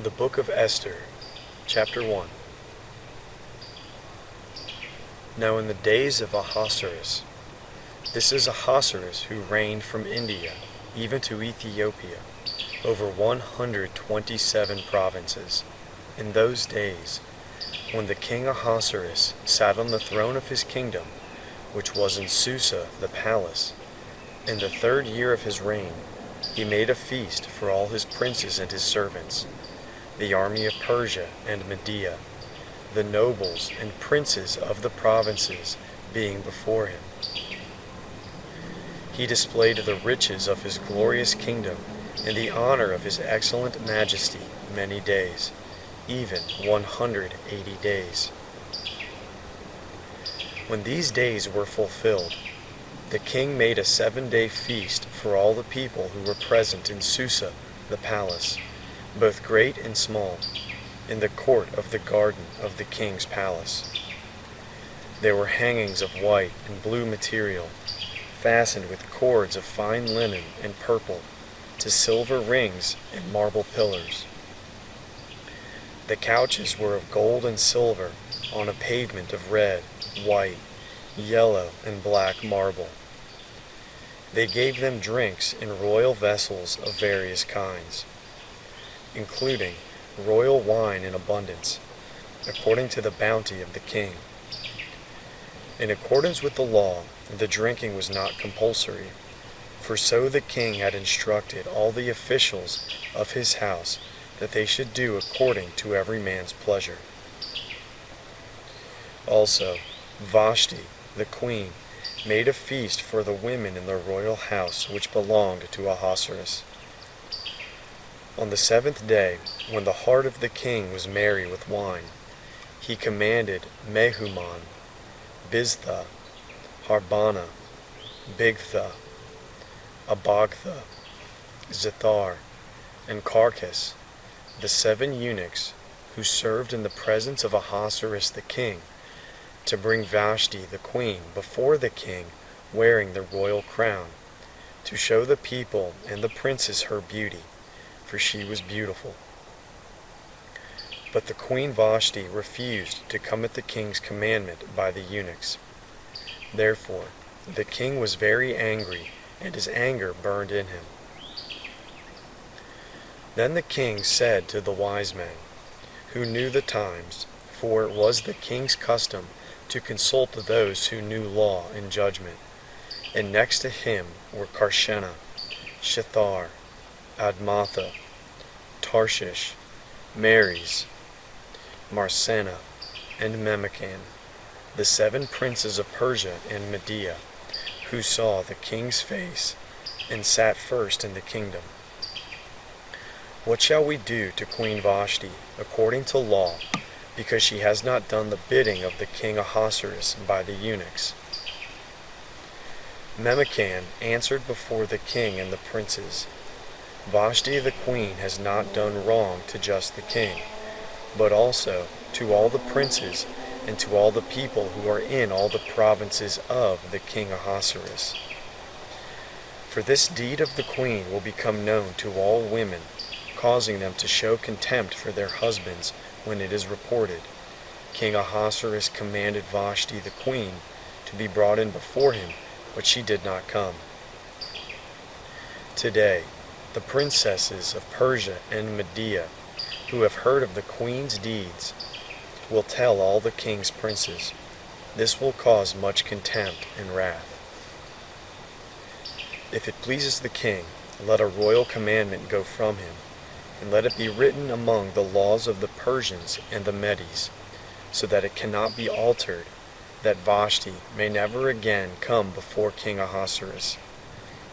The Book of Esther, Chapter 1. Now in the days of Ahasuerus, this is Ahasuerus who reigned from India even to Ethiopia, over 127 provinces. In those days, when the king Ahasuerus sat on the throne of his kingdom, which was in Susa the palace, in the 3rd year of his reign, he made a feast for all his princes and his servants, the army of Persia and Media, the nobles and princes of the provinces being before him. He displayed the riches of his glorious kingdom and the honor of his excellent majesty many days, even 180 days. When these days were fulfilled, the king made a 7-day feast for all the people who were present in Susa the palace, both great and small, in the court of the garden of the king's palace. There were hangings of white and blue material, fastened with cords of fine linen and purple, to silver rings and marble pillars. The couches were of gold and silver, on a pavement of red, white, yellow, and black marble. They gave them drinks in royal vessels of various kinds, including royal wine in abundance, according to the bounty of the king. In accordance with the law, the drinking was not compulsory, for so the king had instructed all the officials of his house that they should do according to every man's pleasure. Also, Vashti, the queen, made a feast for the women in the royal house which belonged to Ahasuerus. On the 7th day, when the heart of the king was merry with wine, he commanded Mehuman, Biztha, Harbana, Bigtha, Abagtha, Zethar, and Carcass, the 7 eunuchs who served in the presence of Ahasuerus the king, to bring Vashti the queen before the king wearing the royal crown, to show the people and the princes her beauty, for she was beautiful. But the queen Vashti refused to come at the king's commandment by the eunuchs. Therefore the king was very angry, and his anger burned in him. Then the king said to the wise men, who knew the times, for it was the king's custom to consult those who knew law and judgment, and next to him were Karshena, Shethar, Admatha, Tarshish, Meres, Marsena, and Memucan, the 7 princes of Persia and Media, who saw the king's face and sat first in the kingdom. What shall we do to Queen Vashti according to law, because she has not done the bidding of the king Ahasuerus by the eunuchs? Memucan answered before the king and the princes, Vashti the queen has not done wrong to just the king, but also to all the princes and to all the people who are in all the provinces of the king Ahasuerus. For this deed of the queen will become known to all women, causing them to show contempt for their husbands when it is reported, King Ahasuerus commanded Vashti the queen to be brought in before him, but she did not come. Today, the princesses of Persia and Media, who have heard of the queen's deeds, will tell all the king's princes. This will cause much contempt and wrath. If it pleases the king, let a royal commandment go from him, and let it be written among the laws of the Persians and the Medes, so that it cannot be altered, that Vashti may never again come before King Ahasuerus.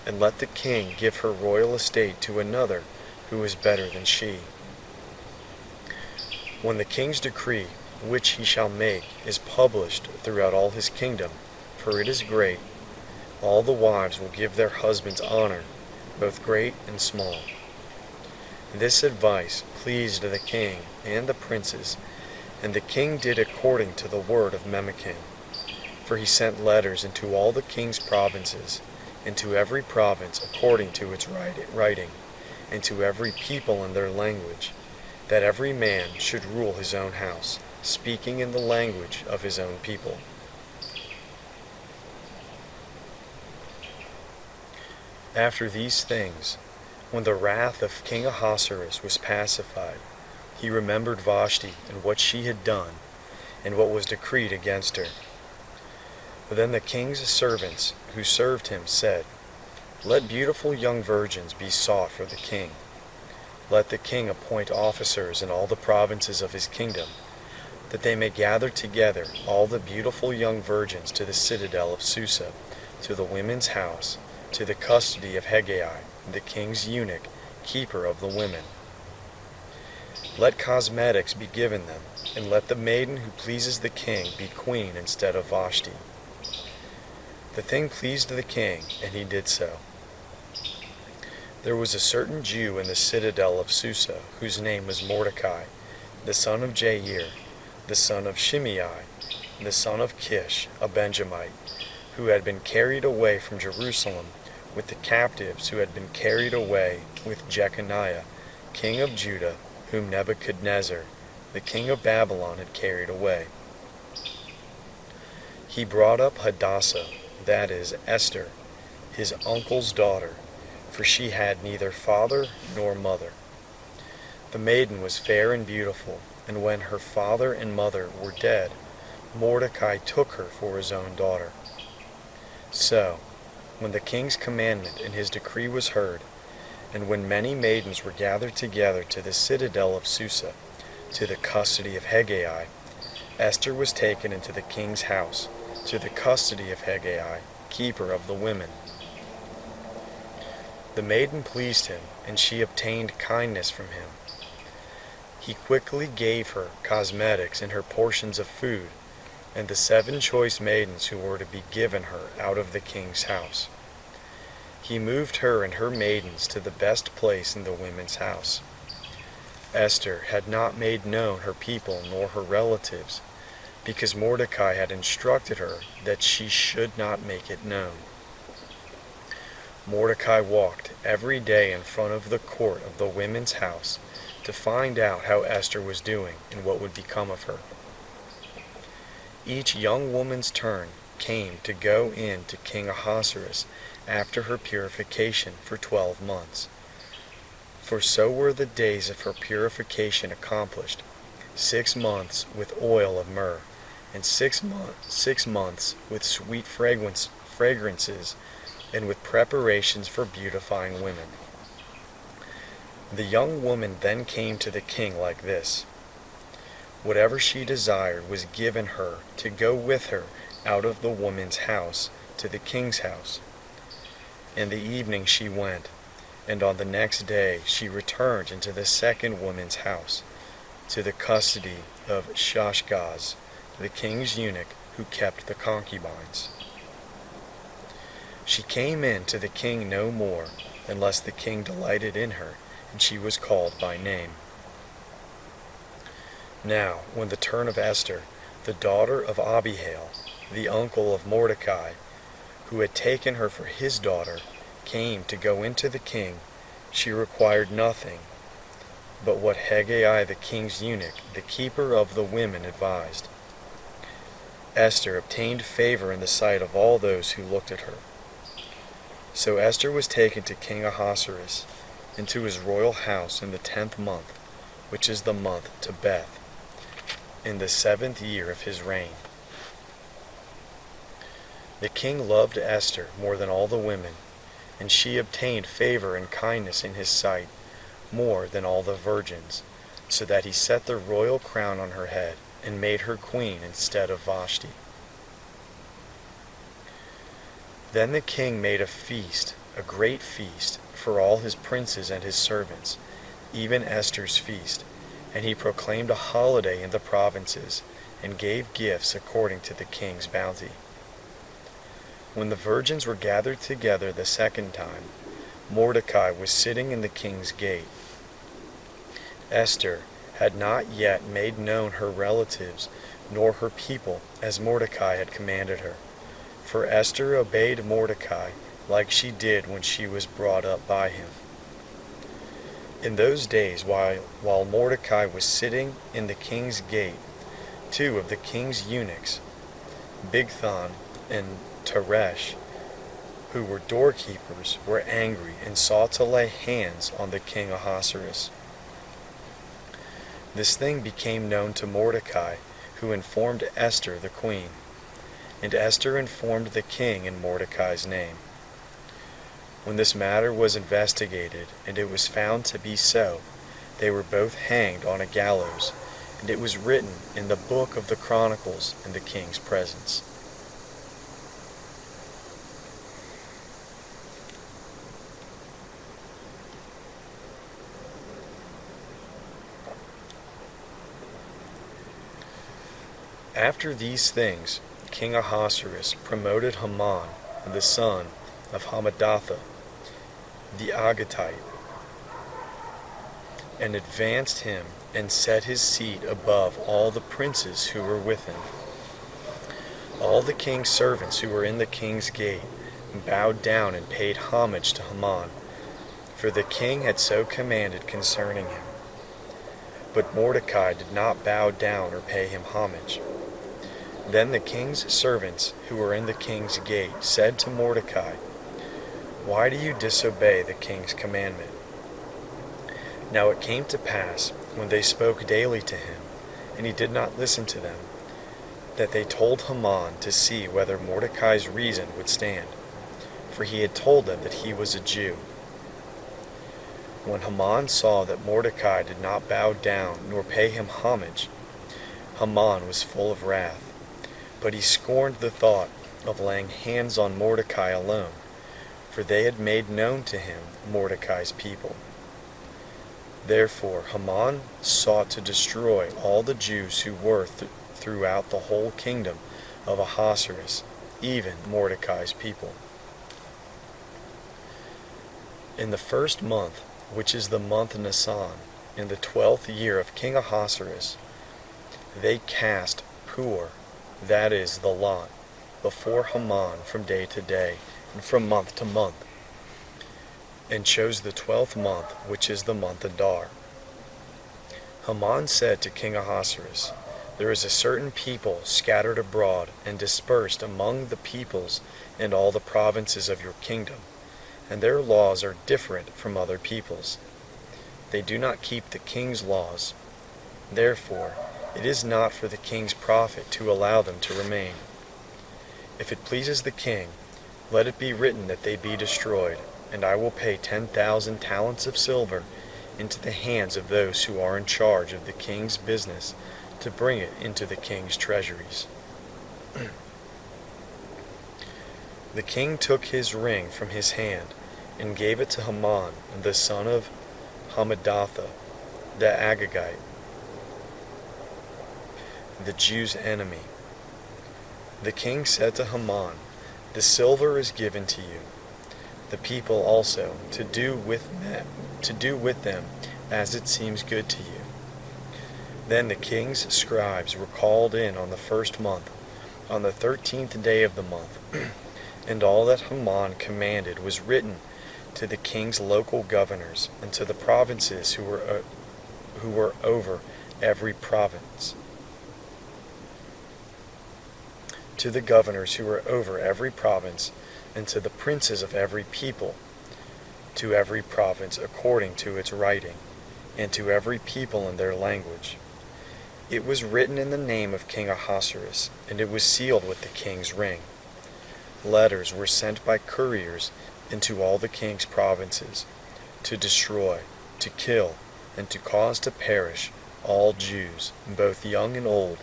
And let the king give her royal estate to another who is better than she. When the king's decree, which he shall make, is published throughout all his kingdom, for it is great, all the wives will give their husbands honor, both great and small. This advice pleased the king and the princes, and the king did according to the word of Memucan. For he sent letters into all the king's provinces, and to every province according to its writing, and to every people in their language, that every man should rule his own house, speaking in the language of his own people. After these things, when the wrath of King Ahasuerus was pacified, he remembered Vashti and what she had done, and what was decreed against her. But then the king's servants who served him said, "Let beautiful young virgins be sought for the king. Let the king appoint officers in all the provinces of his kingdom, that they may gather together all the beautiful young virgins to the citadel of Susa, to the women's house, to the custody of Hegai, the king's eunuch, keeper of the women. Let cosmetics be given them, and let the maiden who pleases the king be queen instead of Vashti." The thing pleased the king, and he did so. There was a certain Jew in the citadel of Susa, whose name was Mordecai, the son of Jair, the son of Shimei, the son of Kish, a Benjamite, who had been carried away from Jerusalem with the captives who had been carried away with Jeconiah, king of Judah, whom Nebuchadnezzar, the king of Babylon, had carried away. He brought up Hadassah, that is, Esther, his uncle's daughter, for she had neither father nor mother. The maiden was fair and beautiful, and when her father and mother were dead, Mordecai took her for his own daughter. So, when the king's commandment and his decree was heard, and when many maidens were gathered together to the citadel of Susa, to the custody of Hegai, Esther was taken into the king's house, to the custody of Hegai, keeper of the women. The maiden pleased him, and she obtained kindness from him. He quickly gave her cosmetics and her portions of food, and the 7 choice maidens who were to be given her out of the king's house. He moved her and her maidens to the best place in the women's house. Esther had not made known her people nor her relatives, because Mordecai had instructed her that she should not make it known. Mordecai walked every day in front of the court of the women's house to find out how Esther was doing and what would become of her. Each young woman's turn came to go in to King Ahasuerus after her purification for 12 months. For so were the days of her purification accomplished, 6 months with oil of myrrh, and 6 months with sweet fragrances, and with preparations for beautifying women. The young woman then came to the king like this. Whatever she desired was given her to go with her out of the woman's house to the king's house. In the evening she went, and on the next day she returned into the second woman's house, to the custody of Shashgaz, the king's eunuch who kept the concubines. She came in to the king no more, unless the king delighted in her, and she was called by name. Now, when the turn of Esther, the daughter of Abihail, the uncle of Mordecai, who had taken her for his daughter, came to go into the king, she required nothing but what Hegai the king's eunuch, the keeper of the women, advised. Esther obtained favor in the sight of all those who looked at her. So Esther was taken to King Ahasuerus into his royal house in the 10th month, which is the month Tebeth, in the 7th year of his reign. The king loved Esther more than all the women, and she obtained favor and kindness in his sight more than all the virgins, so that he set the royal crown on her head and made her queen instead of Vashti. Then the king made a feast, a great feast, for all his princes and his servants, even Esther's feast, and he proclaimed a holiday in the provinces, and gave gifts according to the king's bounty. When the virgins were gathered together the second time, Mordecai was sitting in the king's gate. Esther had not yet made known her relatives nor her people, as Mordecai had commanded her. For Esther obeyed Mordecai like she did when she was brought up by him. In those days, while Mordecai was sitting in the king's gate, two of the king's eunuchs, Bigthan and Teresh, who were doorkeepers, were angry and sought to lay hands on the king Ahasuerus. This thing became known to Mordecai, who informed Esther the queen. And Esther informed the king in Mordecai's name. When this matter was investigated, and it was found to be so, they were both hanged on a gallows, and it was written in the book of the Chronicles in the king's presence. After these things, King Ahasuerus promoted Haman, the son of Hammedatha, the Agagite, and advanced him and set his seat above all the princes who were with him. All the king's servants who were in the king's gate bowed down and paid homage to Haman, for the king had so commanded concerning him. But Mordecai did not bow down or pay him homage. Then the king's servants who were in the king's gate said to Mordecai, "Why do you disobey the king's commandment?" Now it came to pass, when they spoke daily to him, and he did not listen to them, that they told Haman to see whether Mordecai's reason would stand, for he had told them that he was a Jew. When Haman saw that Mordecai did not bow down nor pay him homage, Haman was full of wrath, but he scorned the thought of laying hands on Mordecai alone, for they had made known to him Mordecai's people. Therefore Haman sought to destroy all the Jews who were throughout the whole kingdom of Ahasuerus, even Mordecai's people. In the first month, which is the month Nisan, in the 12th year of King Ahasuerus, they cast pur, that is, the lot, before Haman from day to day, and from month to month, and chose the 12th month, which is the month Adar. Haman said to King Ahasuerus, "There is a certain people scattered abroad and dispersed among the peoples in all the provinces of your kingdom, and their laws are different from other peoples. They do not keep the king's laws. Therefore, it is not for the king's profit to allow them to remain. If it pleases the king, let it be written that they be destroyed, and I will pay 10,000 talents of silver into the hands of those who are in charge of the king's business to bring it into the king's treasuries." The king took his ring from his hand and gave it to Haman, the son of Hammedatha, the Agagite, the Jews' enemy. The king said to Haman, "The silver is given to you, the people also, to do with them as it seems good to you." Then the king's scribes were called in on the first month, on the 13th day of the month, and all that Haman commanded was written to the king's local governors and to the provinces who were over every province. To the governors who were over every province, and to the princes of every people, to every province according to its writing, and to every people in their language. It was written in the name of King Ahasuerus, and it was sealed with the king's ring. Letters were sent by couriers into all the king's provinces, to destroy, to kill, and to cause to perish all Jews, both young and old,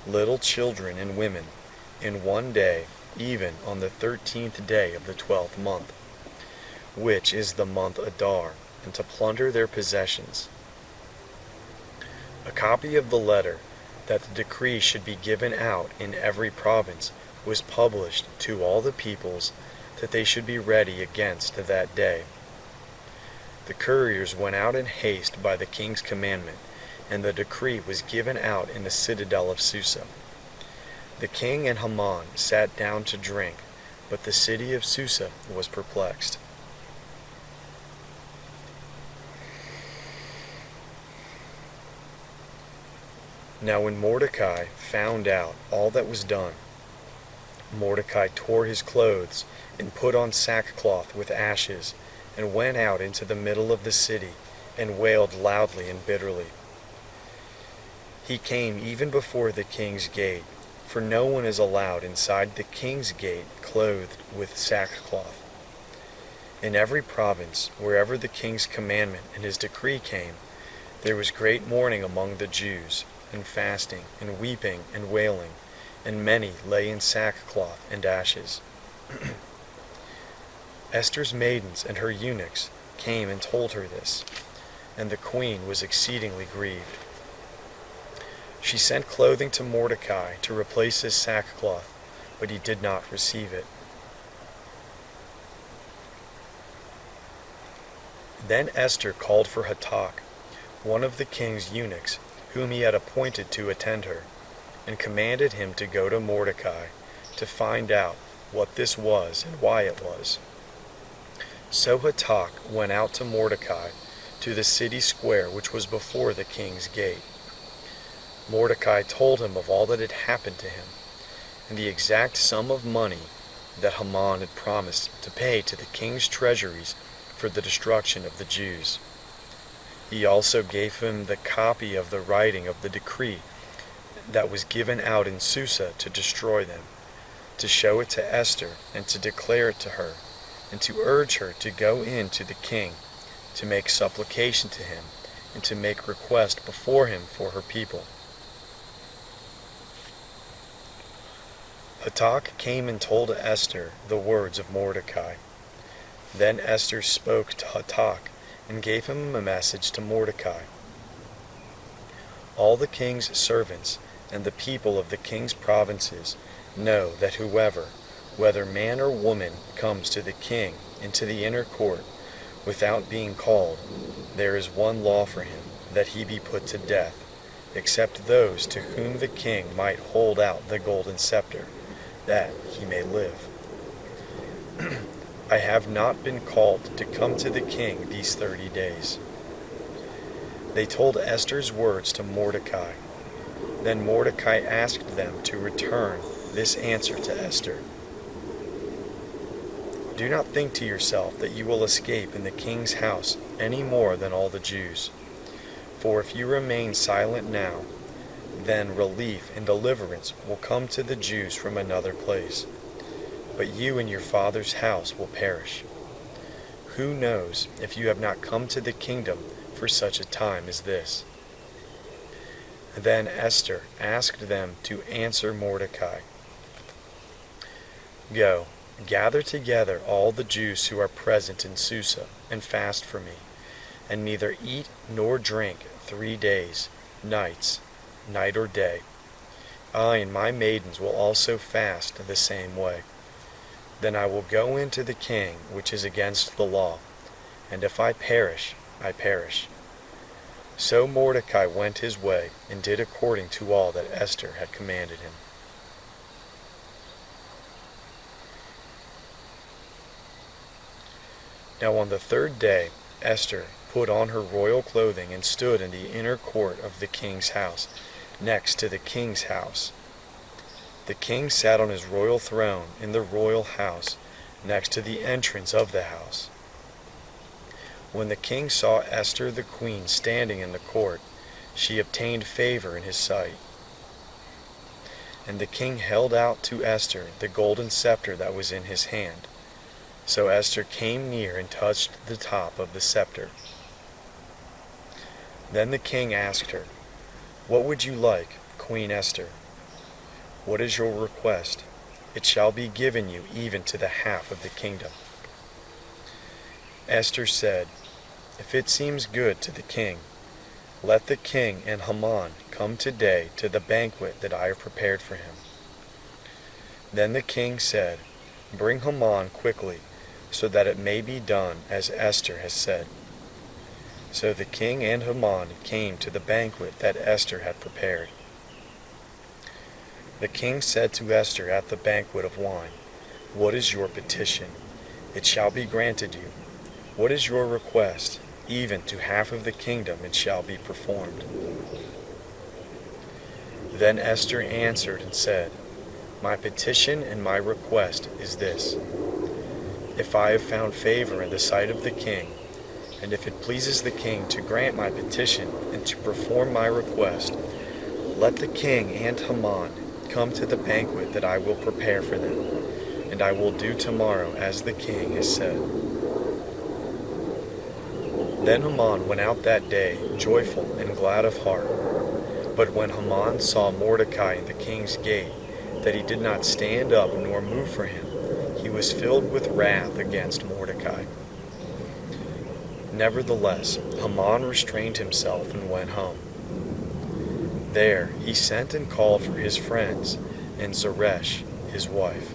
little children and women, in one day, even on the 13th day of the 12th month, which is the month Adar, and to plunder their possessions. A copy of the letter, that the decree should be given out in every province, was published to all the peoples, that they should be ready against that day. The couriers went out in haste by the king's commandment, and the decree was given out in the citadel of Susa. The king and Haman sat down to drink, but the city of Susa was perplexed. Now when Mordecai found out all that was done, Mordecai tore his clothes and put on sackcloth with ashes, and went out into the middle of the city, and wailed loudly and bitterly. He came even before the king's gate, for no one is allowed inside the king's gate clothed with sackcloth. In every province, wherever the king's commandment and his decree came, there was great mourning among the Jews, and fasting, and weeping, and wailing, and many lay in sackcloth and ashes. Esther's maidens and her eunuchs came and told her this, and the queen was exceedingly grieved. She sent clothing to Mordecai to replace his sackcloth, but he did not receive it. Then Esther called for Hatak, one of the king's eunuchs, whom he had appointed to attend her, and commanded him to go to Mordecai to find out what this was and why it was. So Hatak went out to Mordecai to the city square which was before the king's gate. Mordecai told him of all that had happened to him, and the exact sum of money that Haman had promised to pay to the king's treasuries for the destruction of the Jews. He also gave him the copy of the writing of the decree that was given out in Susa to destroy them, to show it to Esther, and to declare it to her, and to urge her to go in to the king, to make supplication to him, and to make request before him for her people. Hatak came and told Esther the words of Mordecai. Then Esther spoke to Hatak, and gave him a message to Mordecai. All the king's servants and the people of the king's provinces know that whoever, whether man or woman, comes to the king into the inner court without being called, there is one law for him, that he be put to death, except those to whom the king might hold out the golden scepter, that he may live. I have not been called to come to the king these 30 days. They told Esther's words to Mordecai. Then Mordecai asked them to return this answer to Esther. Do not think to yourself that you will escape in the king's house any more than all the Jews. For if you remain silent now, then relief and deliverance will come to the Jews from another place. But you and your father's house will perish. Who knows if you have not come to the kingdom for such a time as this? Then Esther asked them to answer Mordecai. Go, gather together all the Jews who are present in Susa, and fast for me, and neither eat nor drink 3 days, night or day. I and my maidens will also fast the same way. Then I will go in to the king, which is against the law, and if I perish, I perish. So Mordecai went his way, and did according to all that Esther had commanded him. Now on the 3rd day, Esther put on her royal clothing, and stood in the inner court of the king's house, next to the king's house. The king sat on his royal throne in the royal house, next to the entrance of the house. When the king saw Esther the queen standing in the court, she obtained favor in his sight. And the king held out to Esther the golden scepter that was in his hand. So Esther came near and touched the top of the scepter. Then the king asked her, What would you like, Queen Esther? What is your request? It shall be given you even to the half of the kingdom. Esther said, If it seems good to the king, let the king and Haman come today to the banquet that I have prepared for him. Then the king said, Bring Haman quickly, so that it may be done as Esther has said. So the king and Haman came to the banquet that Esther had prepared. The king said to Esther at the banquet of wine, What is your petition? It shall be granted you. What is your request? Even to half of the kingdom it shall be performed. Then Esther answered and said, My petition and my request is this: if I have found favor in the sight of the king, and if it pleases the king to grant my petition and to perform my request, let the king and Haman come to the banquet that I will prepare for them, and I will do tomorrow as the king has said. Then Haman went out that day joyful and glad of heart. But when Haman saw Mordecai in the king's gate, that he did not stand up nor move for him, he was filled with wrath against Mordecai. Nevertheless, Haman restrained himself and went home. There he sent and called for his friends and Zeresh, his wife.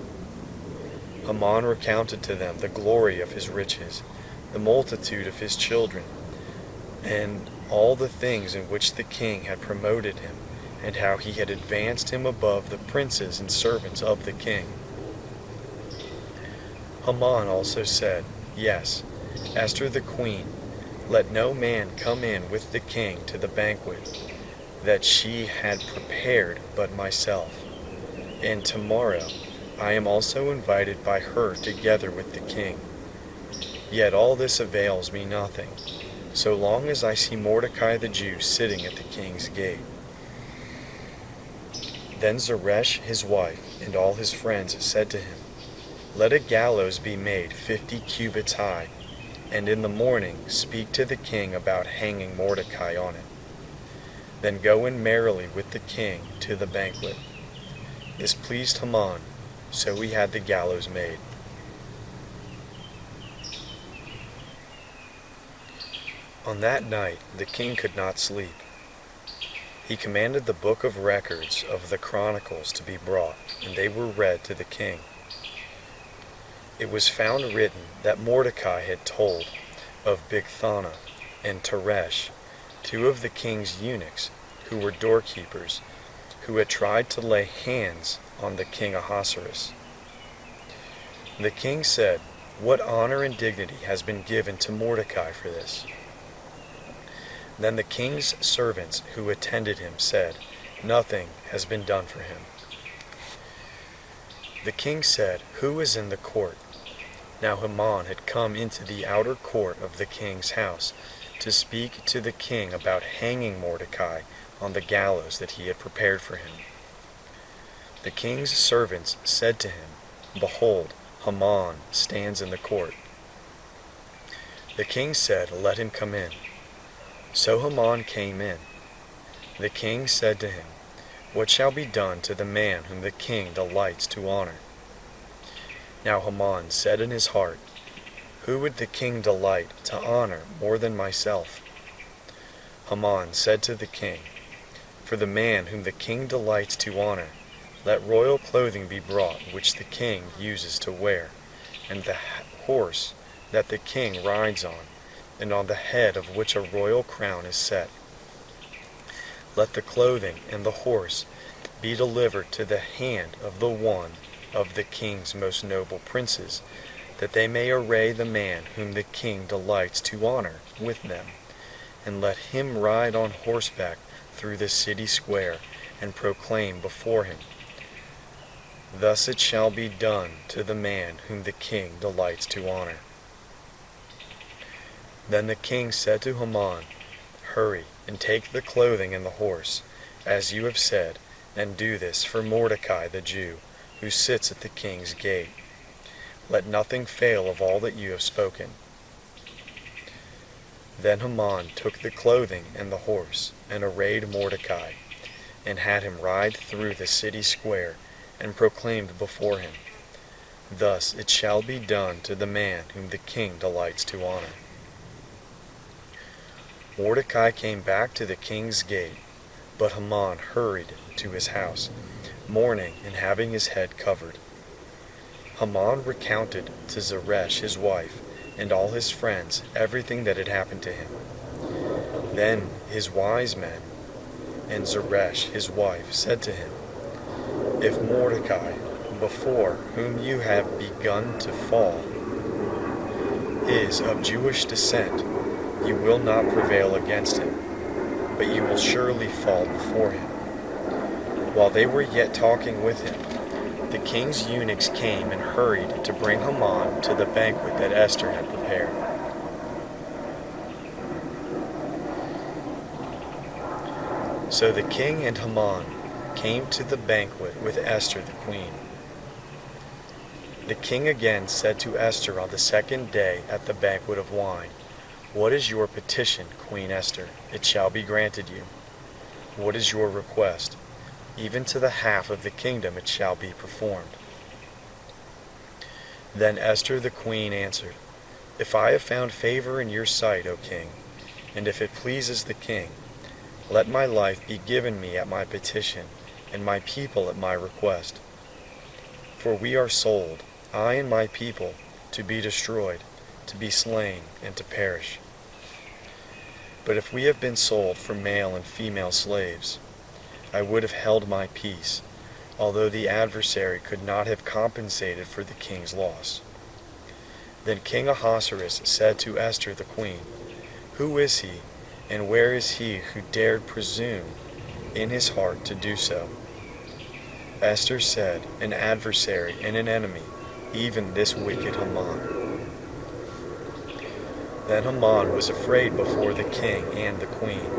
Haman recounted to them the glory of his riches, the multitude of his children, and all the things in which the king had promoted him, and how he had advanced him above the princes and servants of the king. Haman also said, Yes, Esther the queen, let no man come in with the king to the banquet that she had prepared but myself. And tomorrow I am also invited by her together with the king. Yet all this avails me nothing, so long as I see Mordecai the Jew sitting at the king's gate. Then Zeresh his wife and all his friends said to him, Let a gallows be made 50 cubits high, and in the morning speak to the king about hanging Mordecai on it. Then go in merrily with the king to the banquet. This pleased Haman, so he had the gallows made. On that night the king could not sleep. He commanded the book of records of the Chronicles to be brought, and they were read to the king. It was found written that Mordecai had told of Bigthana and Teresh, two of the king's eunuchs, who were doorkeepers, who had tried to lay hands on the king Ahasuerus. The king said, What honor and dignity has been given to Mordecai for this? Then the king's servants who attended him said, Nothing has been done for him. The king said, Who is in the court? Now Haman had come into the outer court of the king's house to speak to the king about hanging Mordecai on the gallows that he had prepared for him. The king's servants said to him, Behold, Haman stands in the court. The king said, Let him come in. So Haman came in. The king said to him, What shall be done to the man whom the king delights to honor? Now Haman said in his heart, Who would the king delight to honor more than myself? Haman said to the king, For the man whom the king delights to honor, let royal clothing be brought which the king uses to wear, and the horse that the king rides on, and on the head of which a royal crown is set. Let the clothing and the horse be delivered to the hand of the one of the king's most noble princes, that they may array the man whom the king delights to honor with them, and let him ride on horseback through the city square, and proclaim before him, Thus it shall be done to the man whom the king delights to honor. Then the king said to Haman, Hurry, and take the clothing and the horse, as you have said, and do this for Mordecai the Jew, who sits at the king's gate. Let nothing fail of all that you have spoken. Then Haman took the clothing and the horse, and arrayed Mordecai, and had him ride through the city square, and proclaimed before him, Thus it shall be done to the man whom the king delights to honor. Mordecai came back to the king's gate, but Haman hurried to his house, mourning and having his head covered. Haman recounted to Zeresh his wife and all his friends everything that had happened to him. Then his wise men and Zeresh his wife said to him, If Mordecai, before whom you have begun to fall, is of Jewish descent, you will not prevail against him, but you will surely fall before him. While they were yet talking with him, the king's eunuchs came and hurried to bring Haman to the banquet that Esther had prepared. So the king and Haman came to the banquet with Esther the queen. The king again said to Esther on the second day at the banquet of wine, "What is your petition, Queen Esther? It shall be granted you. What is your request? Even to the half of the kingdom it shall be performed." Then Esther the queen answered, "If I have found favor in your sight, O king, and if it pleases the king, let my life be given me at my petition, and my people at my request. For we are sold, I and my people, to be destroyed, to be slain, and to perish. But if we have been sold for male and female slaves, I would have held my peace, although the adversary could not have compensated for the king's loss." Then King Ahasuerus said to Esther the queen, "Who is he, and where is he who dared presume in his heart to do so?" Esther said, "An adversary and an enemy, even this wicked Haman." Then Haman was afraid before the king and the queen.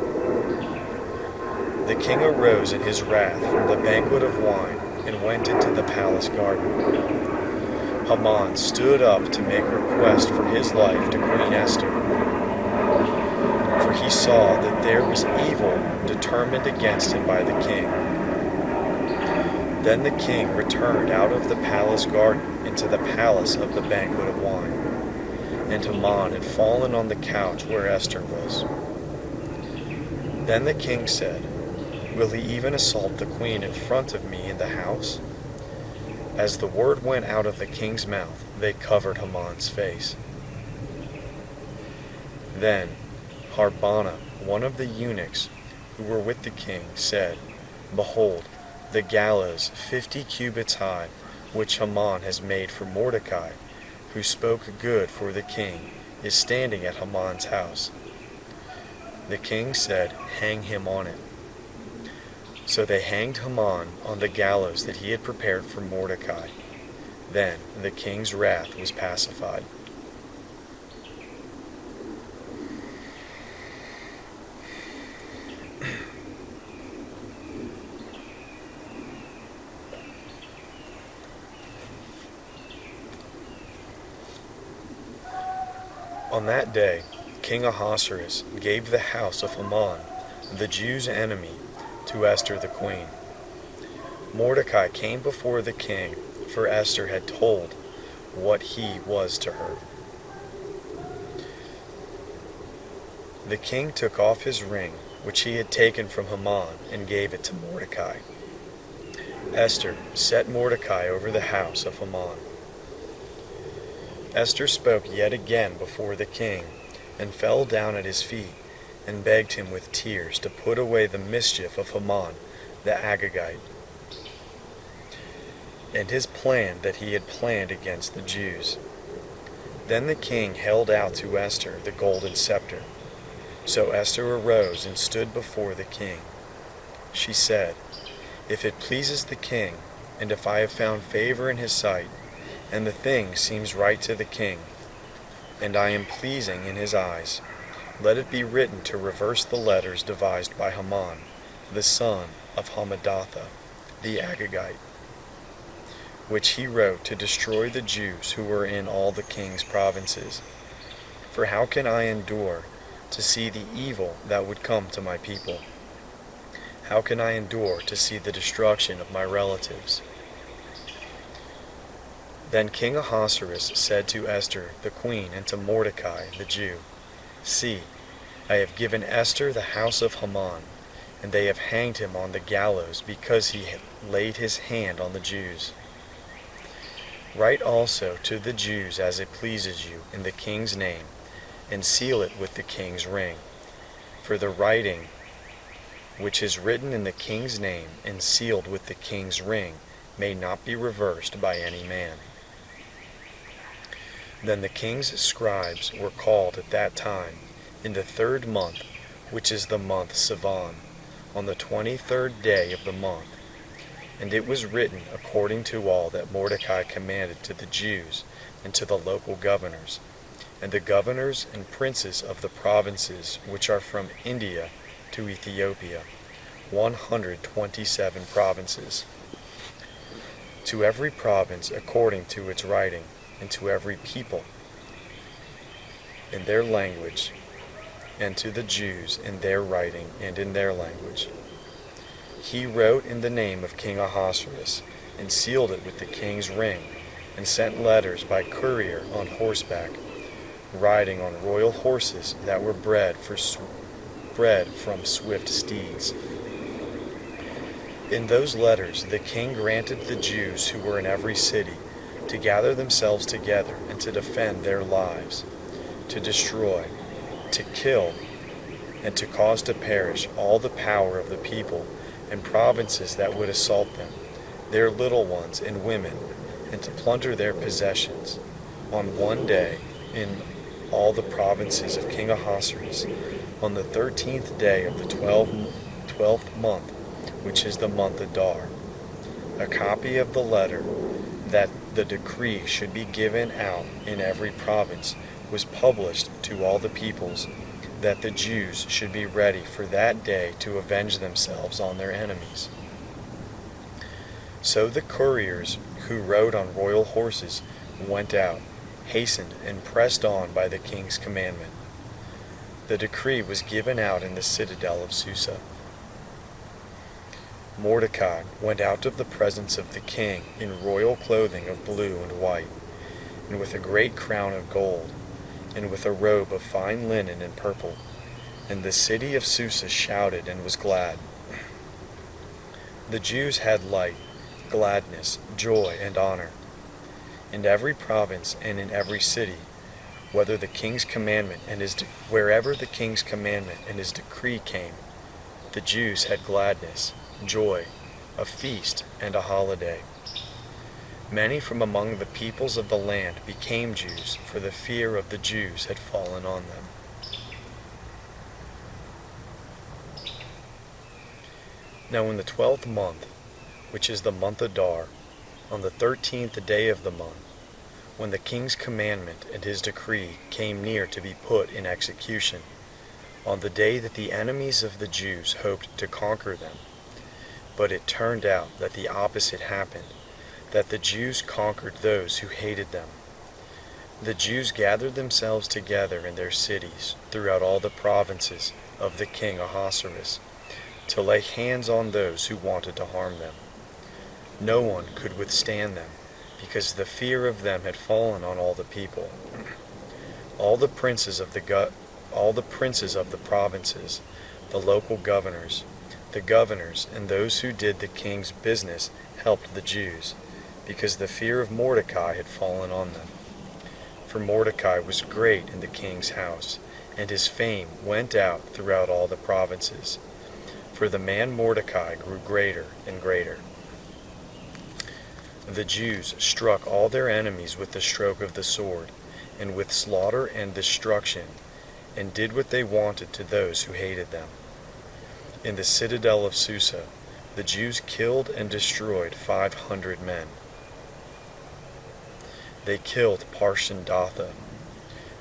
The king arose in his wrath from the banquet of wine and went into the palace garden. Haman stood up to make request for his life to Queen Esther, for he saw that there was evil determined against him by the king. Then the king returned out of the palace garden into the palace of the banquet of wine, and Haman had fallen on the couch where Esther was. Then the king said, "Will he even assault the queen in front of me in the house?" As the word went out of the king's mouth, they covered Haman's face. Then Harbona, one of the eunuchs who were with the king, said, "Behold, the gallows 50 cubits high, which Haman has made for Mordecai, who spoke good for the king, is standing at Haman's house." The king said, "Hang him on it." So they hanged Haman on the gallows that he had prepared for Mordecai. Then the king's wrath was pacified. On that day, King Ahasuerus gave the house of Haman, the Jews' enemy, to Esther the queen. Mordecai came before the king, for Esther had told what he was to her. The king took off his ring, which he had taken from Haman, and gave it to Mordecai. Esther set Mordecai over the house of Haman. Esther spoke yet again before the king, and fell down at his feet, and begged him with tears to put away the mischief of Haman the Agagite, and his plan that he had planned against the Jews. Then the king held out to Esther the golden scepter. So Esther arose and stood before the king. She said, "If it pleases the king, and if I have found favor in his sight, and the thing seems right to the king, and I am pleasing in his eyes, let it be written to reverse the letters devised by Haman, the son of Hammedatha, the Agagite, which he wrote to destroy the Jews who were in all the king's provinces. For how can I endure to see the evil that would come to my people? How can I endure to see the destruction of my relatives?" Then King Ahasuerus said to Esther the queen and to Mordecai the Jew, "See, I have given Esther the house of Haman, and they have hanged him on the gallows because he had laid his hand on the Jews. Write also to the Jews as it pleases you in the king's name, and seal it with the king's ring. For the writing which is written in the king's name and sealed with the king's ring may not be reversed by any man." Then the king's scribes were called at that time, in the 3rd month, which is the month Sivan, on the 23rd day of the month, And it was written according to all that Mordecai commanded to the Jews and to the local governors, and the governors and princes of the provinces which are from India to Ethiopia, 127 provinces. To every province according to its writing, and to every people in their language, and to the Jews in their writing and in their language. He wrote in the name of King Ahasuerus, and sealed it with the king's ring, and sent letters by courier on horseback, riding on royal horses that were bred from swift steeds. In those letters the king granted the Jews who were in every city to gather themselves together and to defend their lives, to destroy, to kill, and to cause to perish all the power of the people and provinces that would assault them, their little ones and women, and to plunder their possessions, on one day in all the provinces of King Ahasuerus, on the 13th day of the 12th month, which is the month Adar. A copy of the letter that the decree should be given out in every province was published to all the peoples, that the Jews should be ready for that day to avenge themselves on their enemies. So the couriers who rode on royal horses went out, hastened, and pressed on by the king's commandment. The decree was given out in the citadel of Susa. Mordecai went out of the presence of the king in royal clothing of blue and white, and with a great crown of gold, and with a robe of fine linen and purple. And the city of Susa shouted and was glad. The Jews had light, gladness, joy, and honor. In every province and in every city, wherever the king's commandment and his decree came, the Jews had gladness, joy, a feast, and a holiday. Many from among the peoples of the land became Jews, for the fear of the Jews had fallen on them. Now in the 12th month, which is the month Adar, on the 13th day of the month, when the king's commandment and his decree came near to be put in execution, on the day that the enemies of the Jews hoped to conquer them, but it turned out that the opposite happened, that the Jews conquered those who hated them. The Jews gathered themselves together in their cities throughout all the provinces of the king Ahasuerus, to lay hands on those who wanted to harm them. No one could withstand them, because the fear of them had fallen on all the people. All the princes of the provinces, the local governors, the governors, and those who did the king's business helped the Jews, because the fear of Mordecai had fallen on them. For Mordecai was great in the king's house, and his fame went out throughout all the provinces. For the man Mordecai grew greater and greater. The Jews struck all their enemies with the stroke of the sword, and with slaughter and destruction, and did what they wanted to those who hated them. In the citadel of Susa, the Jews killed and destroyed 500 men. They killed Parshandatha,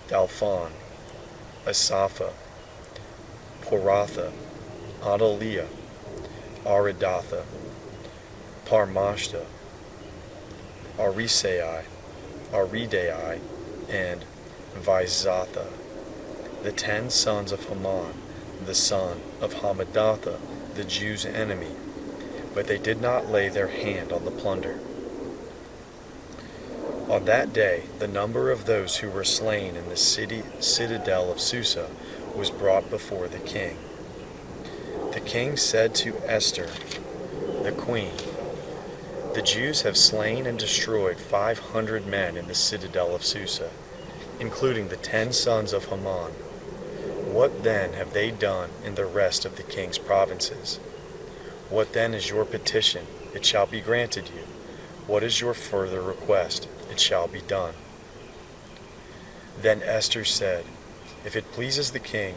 Dalphon, Asapha, Poratha, Adaliah, Aridatha, Parmashta, Arisai, Aridai, and Vizatha, the 10 sons of Haman, the son of Hammedatha, the Jews' enemy, but they did not lay their hand on the plunder. On that day, the number of those who were slain in the citadel of Susa was brought before the king. The king said to Esther, the queen, "The Jews have slain and destroyed 500 men in the citadel of Susa, including the 10 sons of Haman. What then have they done in the rest of the king's provinces? What then is your petition? It shall be granted you. What is your further request? It shall be done." Then Esther said, "If it pleases the king,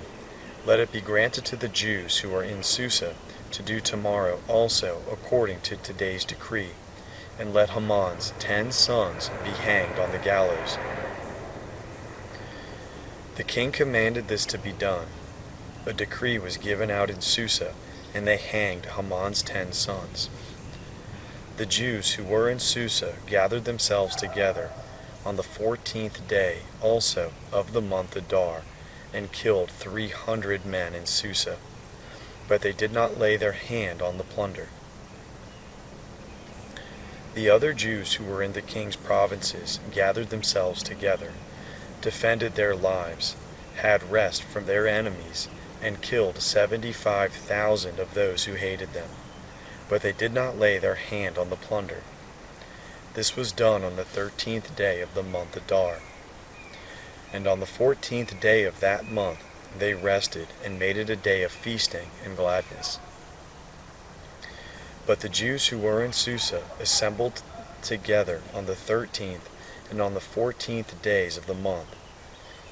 let it be granted to the Jews who are in Susa to do tomorrow also according to today's decree, and let Haman's 10 sons be hanged on the gallows." The king commanded this to be done. A decree was given out in Susa, and they hanged Haman's 10 sons. The Jews who were in Susa gathered themselves together on the 14th day also of the month Adar, and killed 300 men in Susa, but they did not lay their hand on the plunder. The other Jews who were in the king's provinces gathered themselves together, defended their lives, had rest from their enemies, and killed 75,000 of those who hated them, but they did not lay their hand on the plunder. This was done on the 13th day of the month Adar. And on the 14th day of that month they rested, and made it a day of feasting and gladness. But the Jews who were in Susa assembled together on the 13th and on the 14th days of the month.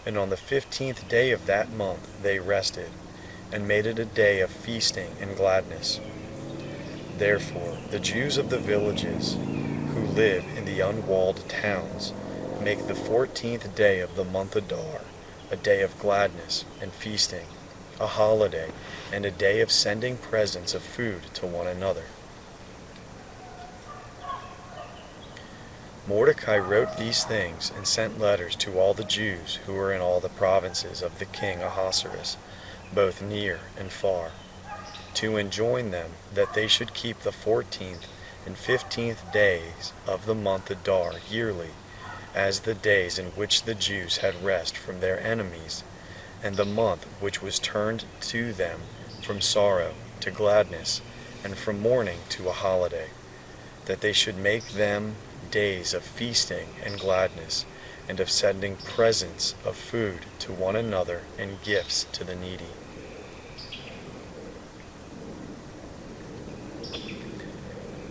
And on the 15th day of that month they rested, and made it a day of feasting and gladness. Therefore the Jews of the villages who live in the unwalled towns make the 14th day of the month Adar a day of gladness and feasting, a holiday, and a day of sending presents of food to one another. Mordecai wrote these things and sent letters to all the Jews who were in all the provinces of the king Ahasuerus, both near and far, to enjoin them that they should keep the 14th and 15th days of the month Adar yearly, as the days in which the Jews had rest from their enemies, and the month which was turned to them from sorrow to gladness, and from mourning to a holiday, that they should make them days of feasting and gladness, and of sending presents of food to one another and gifts to the needy.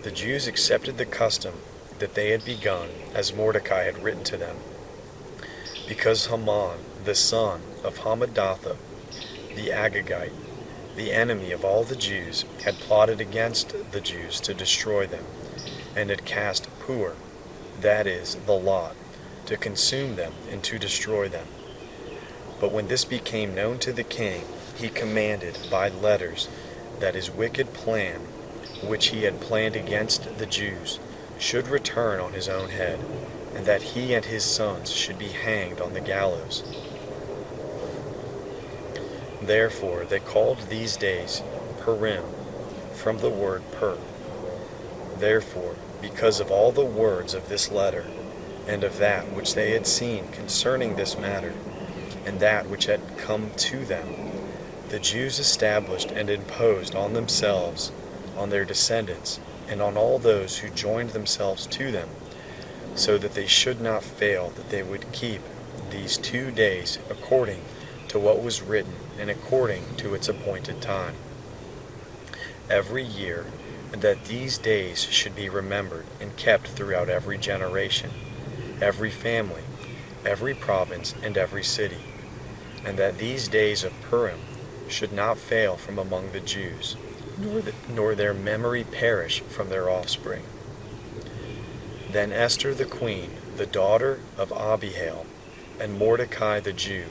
The Jews accepted the custom that they had begun, as Mordecai had written to them, because Haman, the son of Hammedatha, the Agagite, the enemy of all the Jews, had plotted against the Jews to destroy them, and had cast pur, that is, the lot, to consume them and to destroy them. But when this became known to the king, he commanded by letters that his wicked plan, which he had planned against the Jews, should return on his own head, and that he and his sons should be hanged on the gallows. Therefore they called these days Purim, from the word pur. Therefore, because of all the words of this letter, and of that which they had seen concerning this matter, and that which had come to them, the Jews established and imposed on themselves, on their descendants, and on all those who joined themselves to them, so that they should not fail, that they would keep these 2 days according to what was written and according to its appointed time, every year, and that these days should be remembered and kept throughout every generation, every family, every province, and every city, and that these days of Purim should not fail from among the Jews, nor their memory perish from their offspring. Then Esther the queen, the daughter of Abihail, and Mordecai the Jew,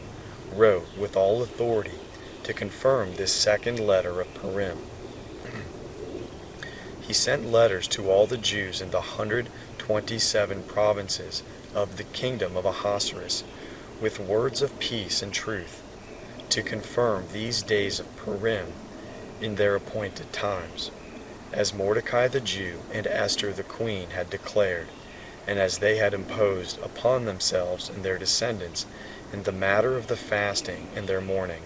wrote with all authority to confirm this second letter of Purim. He sent letters to all the Jews in the 127 provinces of the kingdom of Ahasuerus, with words of peace and truth, to confirm these days of Purim in their appointed times, as Mordecai the Jew and Esther the queen had declared, and as they had imposed upon themselves and their descendants in the matter of the fasting and their mourning.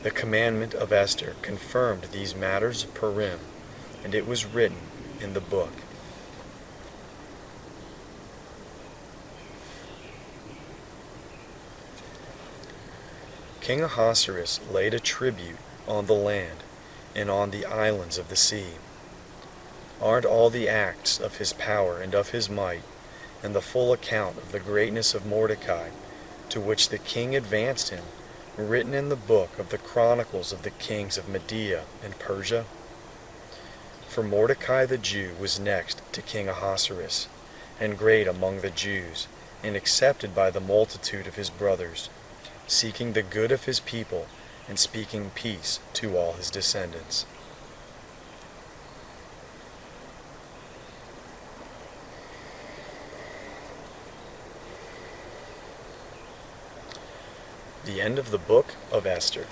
The commandment of Esther confirmed these matters of Purim, and it was written in the book. King Ahasuerus laid a tribute on the land and on the islands of the sea. Aren't all the acts of his power and of his might, and the full account of the greatness of Mordecai, to which the king advanced him, written in the book of the Chronicles of the kings of Media and Persia? For Mordecai the Jew was next to King Ahasuerus, and great among the Jews, and accepted by the multitude of his brothers, seeking the good of his people, and speaking peace to all his descendants. The end of the book of Esther.